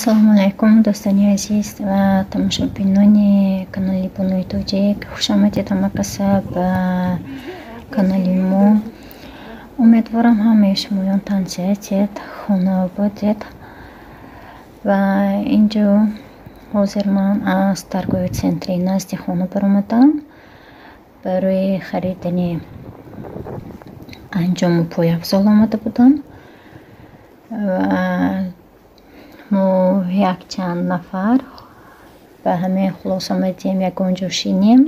ассалому алайкум дӯстони азиз ва тамошобинони канали Бонои Тоҷик, хуш омадед ҳама каса ба канали мо. Умедворам ҳамаи шумоён танҷаетед, хонаводед ва инҷо ҳозир ман аз торгови центри назди хона баромадам барои харидани анҷому пойафзол омада будам ва мо якчанд нафар ба ҳамин хулос омадем ягонҷо шинем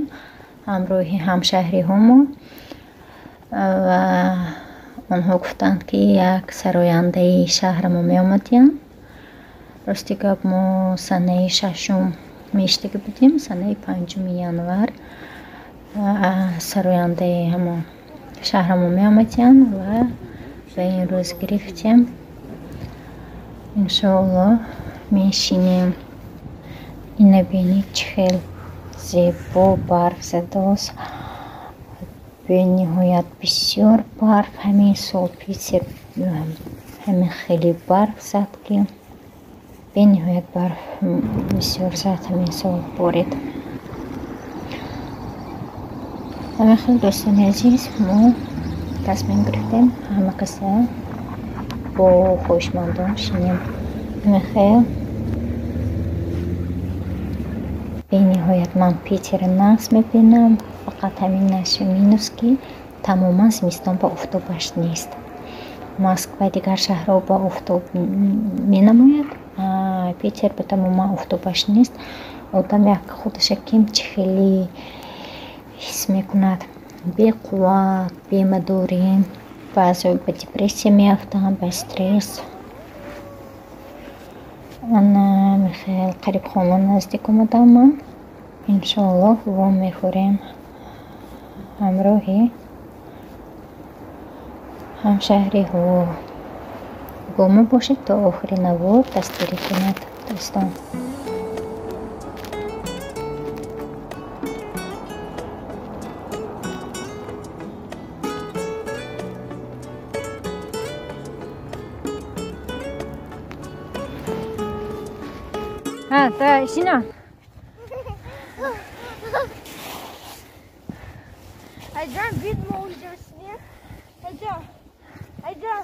ҳамроҳи ҳамшаҳриҳомо ва онҳо гуфтанд ки як сарояндаи шаҳрамо меомадем. рости гап мо санаи 6 мештаги будем, санаи 5 январ сарояндаи ҳамон шаҳрамо меомадем ва ба ин рӯз гирифтем. иншоаллоҳ мешинем. ина бинед чӣ хел зебо барфзадост, бениҳоят бисёр барф. ҳамин сол Питер ҳамин хеле барф зад ки бениҳоят барф бисёр зад ҳамин сол борид. ҳамин хел дӯстони азиз, мо тасмим гирифтем ҳама каса бо хоҳишмандон шинем. ҳамин хел бениҳоят ман Питер нағз мебинам. фақат ҳамин нашу минус ки тамоман зимистон ба офтобаш нест. Москва дигар шаҳрҳо ба офтоб менамояд, Питер ба тамоман офтобаш нест. одам як худаш ким чӣ хеле ҳис мекунад, беқувват, бемадорӣ, баъзеҳо ба депрессия меафтанд, ба стресс. ана михел қариб хона наздик омадам ман. иншоаллоҳ вом мехӯрем ҳамроҳи ҳамшаҳриҳо. бо мо бошед то охири навор дастгирӣ кунед дӯстон. Сина. Aycan bir mi olacaksın ya? Aycan. Aycan.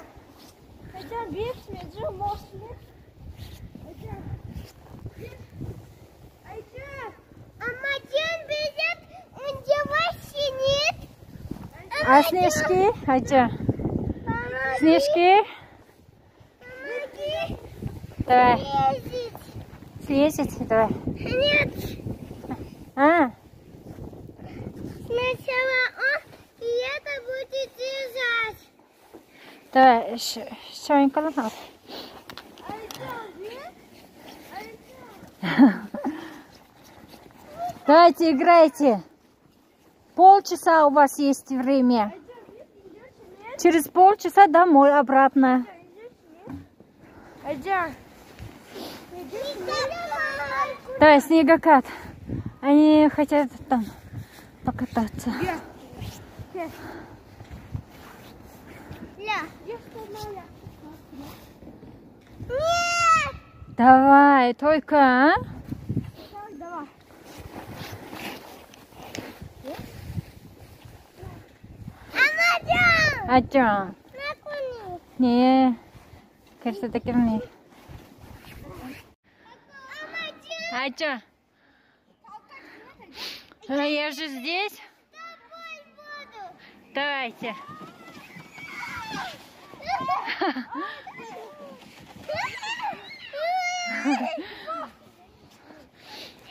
Aycan bir mi? Aycan olsun ya. Aycan. Aycan. Ama can bizim önce başınız. А снежки? Айча. Снежки? Давай. Слезете, давай. Нет. Сначала он, и это будет держать. Давай, шоинка лапал. Давайте, играйте. Полчаса у вас есть время. Через полчаса домой, обратно. Давай, снегокат. Они хотят там покататься. Давай, только, а? Давай. Аҷон. Не, кажется, так и не. Аҷон. Я же здесь. Давайте.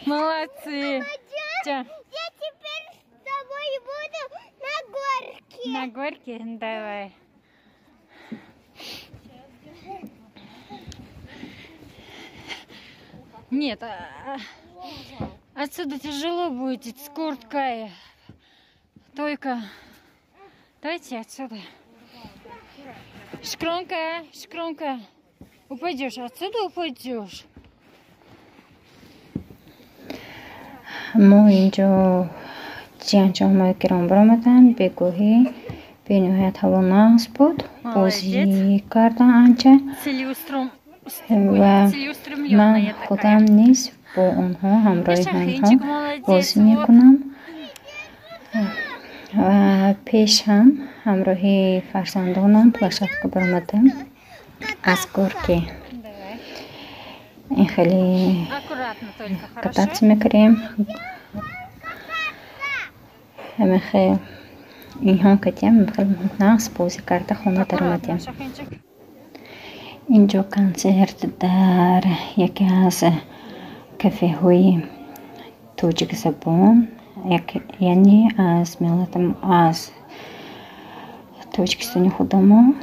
Молодцы. Я теперь с тобой буду на горке. На горке? Давай. Нет, отсюда тяжело будет с курткой. Только давайте отсюда. Шукронка, Шукронка. Упадешь, отсюда упадешь. мо инҷо ҷианҷомҳои гирон баромаданд. бегоҳӣ бениҳоят ҳаво нағз буд. бозӣ кардан анча. و من خودم نیز با آنها همراهی آنها بازی میکنم و پیش هم همراهی فرزندانم پلشتکا برآمدم از گرکی این خیلی کتاتی میکریم همه خیلی این هم کتیم خیلی نقص بازی کرده خونه در آمدیم. اینجا کنسرت در یکی از کافه های توجیک زبان یعنی از ملت از توجیکستانی خودمو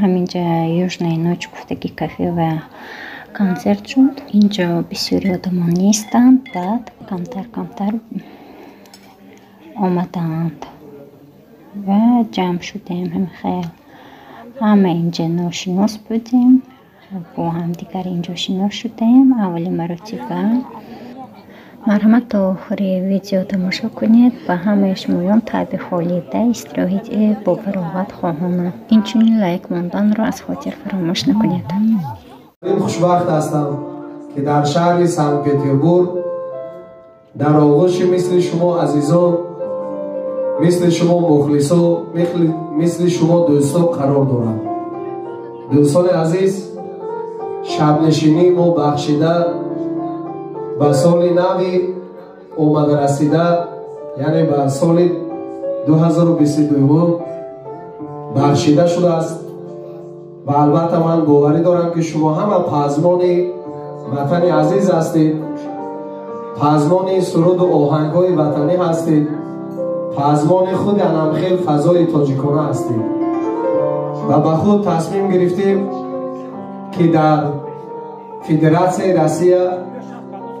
همینجا یوژنای نوچ گفتگی کافه و کنسرت شد. اینجا بسیاری آدمان نیستند بعد کمتر آمدند و جمع شدیم. هم خیلی همه اینجا ناشناس بودیم با هم دیگر اینجا شناس شدیم اولی مرتبه. مرحمت تا آخری ویدیو تماشا کنید و همه شمایان تابع خالیده استراحت با فراغت خواهانم. اینچنین لایک ماندن را از خاطر فراموش نکنید. من خوشبخت هستم که در شهر سن پتربورگ در آغوش مثل شما عزیزان، مثل شما مخلصان، مثل شما دوستان قرار دارم. دوستان عزیز، شب نشینی ما بخشیده به سال نوی آمده رسیده، یعنی به سال 2022 بخشیده شده است و البته من باوری دارم که شما همه پزمان وطن عزیز هستید، پزمان سرود و آهنگ‌های وطنی هستید، پزمان خود انمخیل فضای تاجیکانه هستید و به خود تصمیم گرفتیم که در فدراسیون روسیه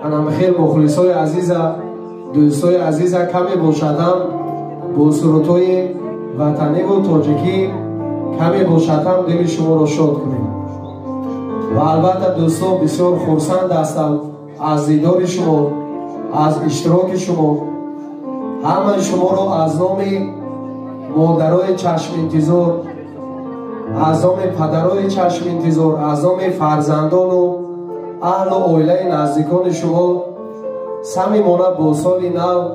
انمخیل مخلصای عزیز دوستای عزیز کمی باشدم با سرودهای وطنی و تاجیکی کمی باشدم دل شما را شاد کنیم و البته دوستان بسیار خرسند هستم از دیدار شما، از اشتراک شما. همه شما را از نام مادرای چشم انتظار، از نام پدرای چشم انتظار، از نام فرزندان و اهل و عائله نزدیکان شما صمیمانه با سال نو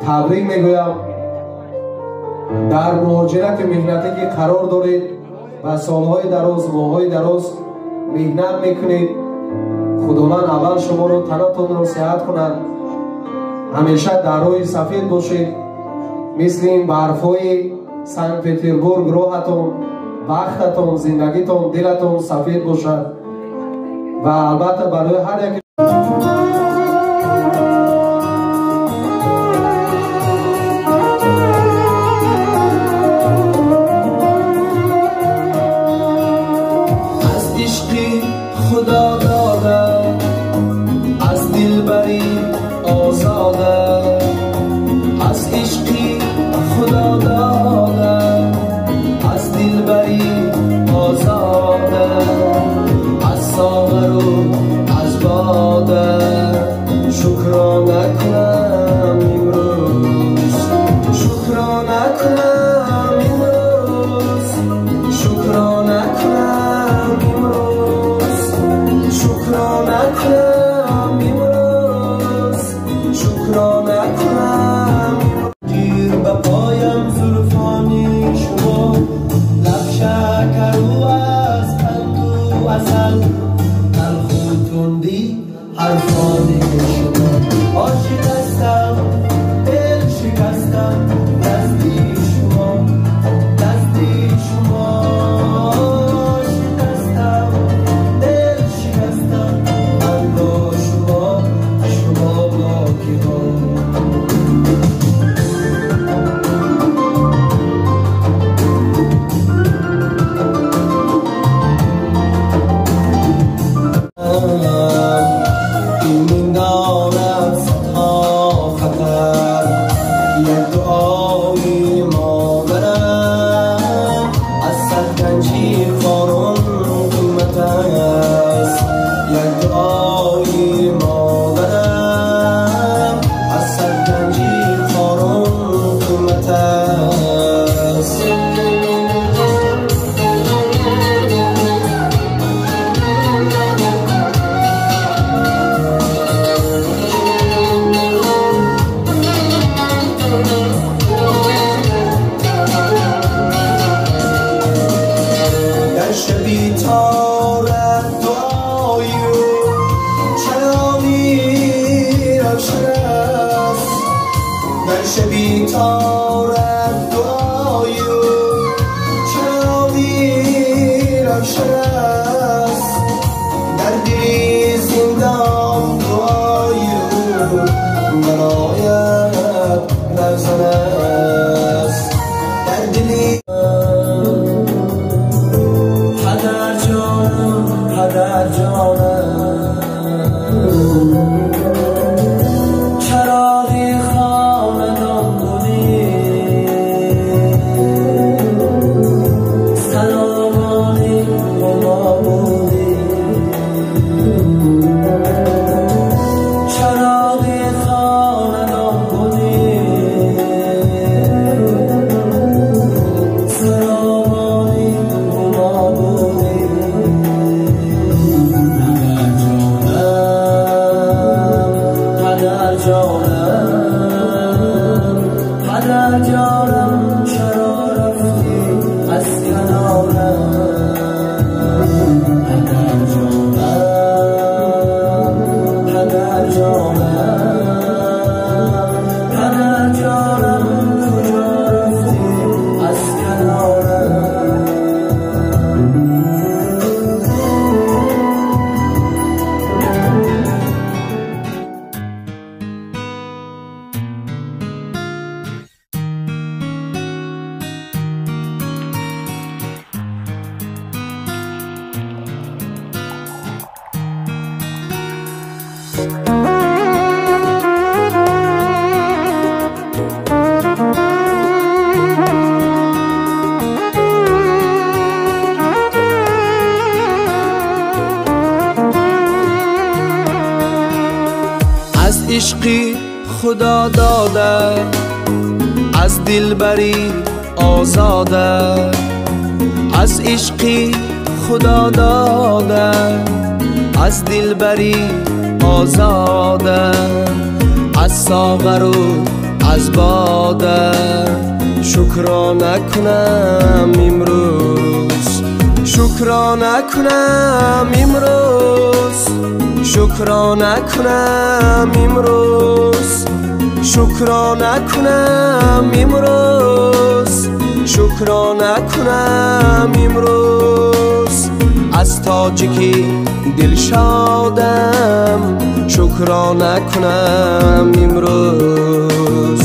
تبریک میگویم. در مهاجرت مهنتی که قرار دارید و سالهای دراز ماههای دراز مهنت میکنید، خداوند اول شما رو تنتون رو صحت کنند، همیشه در روی سفید باشید، مثل این برفای سن پتربورگ راحتون، بختتون، زندگیتون، دلتون سفید باشد و البته برای هر یک از عشقی خدا داده، از دلبری آزاده، از عشقی خدا داده، از دلبری آزاده، از ساغر و از باده شکرانه کنم امروز، شکرانه کنم امروز، شکرانه کنم امروز، شکرانه کنم امروز، شکرانه کنم. گیر به پایم زلفانی شما، لب شکر و از قند و عسل، تلخ و تندی حرفانی شما. عاشق هستم دل شکستم دستی شما، دستی شما. عاشق هستم دل شکستم من با شما، شما با کی ها. است در دل زندان دعای برایت لرزان است در دل پدر جانم چراغی خانه‌دان بودی سلامانی با ما بودی چراغی خانه‌دان بودی سلامانی با ما بودی پدر جانم چرا رفتی از کنارم پدر جانم کجا رفتی از کنارم از عشقی خدا داده از دلبری آزاده از عشقی خدا داده از دلبری آزاده از ساغر و از باده شکرانه کنم امروز شکرانه کنم امروز شکرانه کنم امروز شکرانه کنم امروز شکرانه کنم امروز از تاجیکی دل شادم شکرانه کنم امروز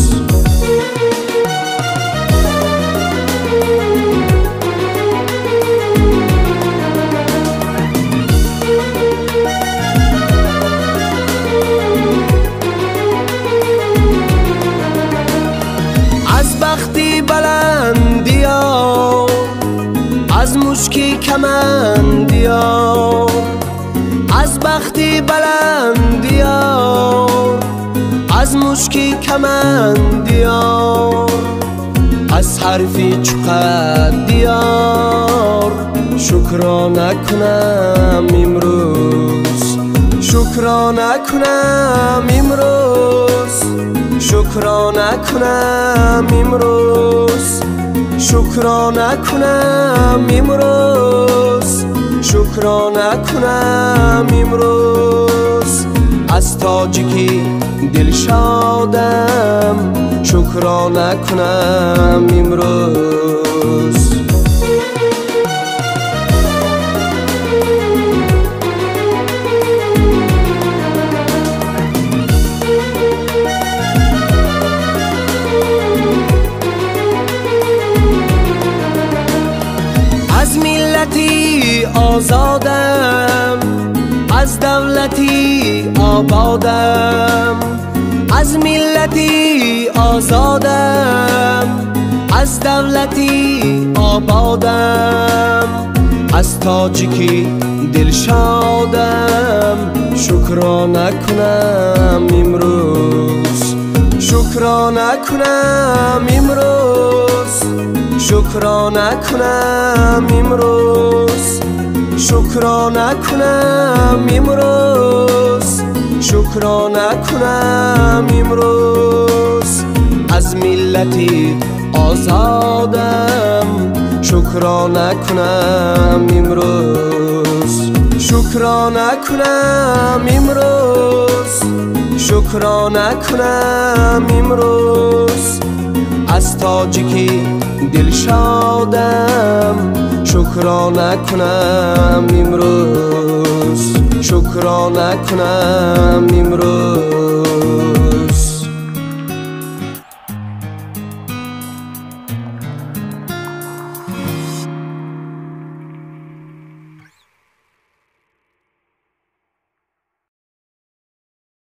از بختی بلندیار از مشکی کمندیار از بختی بلندیار از مشکی کمندیار از حرفی چقدیار شکرانه کنم امروز شکرانه کنم امروز شکرانه کنم امروز شکرانه کنم امروز شکرانه کنم امروز از تاجیکی دل شادم شکرانه کنم امروز از ملتی آزادم از دولتی آبادم از ملتی آزادم از دولتی آبادم از تاجیکی دل شادم شکرانه کنم امروز شکرانه کنم امروز شکرانه کنم امروز شکرانه کنم امروز شکرانه کنم امروز از ملتی آزادم شکرانه کنم امروز شکرانه کنم امروز شکرانه کنم امروز از تاجیکی دل شادم شکرانه کنم امروز شکرانه کنم امروز